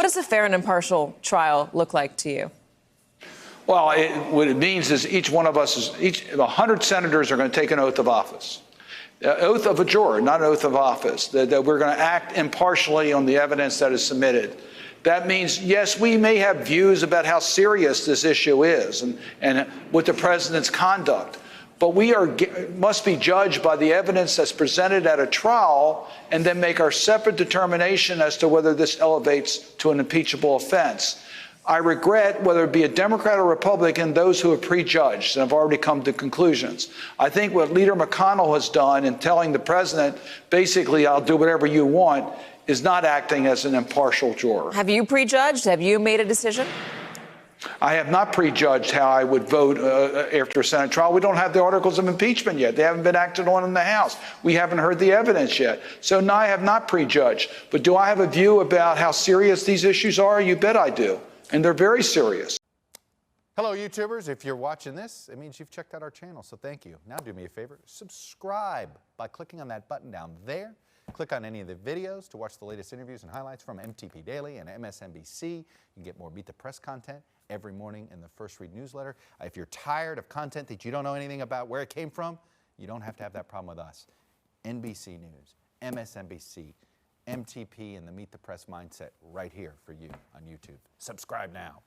does a fair and impartial trial look like to you? Well, what it means is each one of us, 100 senators are going to take an oath of office. Oath of a juror, not an oath of office, that we're going to act impartially on the evidence that is submitted. That means, yes, we may have views about how serious this issue is and with the president's conduct, but we must be judged by the evidence that's presented at a trial and then make our separate determination as to whether this elevates to an impeachable offense. I regret, whether it be a Democrat or Republican, those who have prejudged and have already come to conclusions. I think what Leader McConnell has done in telling the president, basically, I'll do whatever you want, is not acting as an impartial juror. Have you prejudged? Have you made a decision? I have not prejudged how I would vote after a Senate trial. We don't have the articles of impeachment yet. They haven't been acted on in the House. We haven't heard the evidence yet. So, no, I have not prejudged. But do I have a view about how serious these issues are? You bet I do. And they're very serious. Hello, YouTubers. If you're watching this, it means you've checked out our channel, so thank you. Now do me a favor, subscribe by clicking on that button down there. Click on any of the videos to watch the latest interviews and highlights from MTP Daily and MSNBC. You can get more Meet the Press content every morning in the First Read newsletter. If you're tired of content that you don't know anything about where it came from, you don't have to have that problem with us. NBC News, MSNBC, MTP, and the Meet the Press mindset right here for you on YouTube. Subscribe now.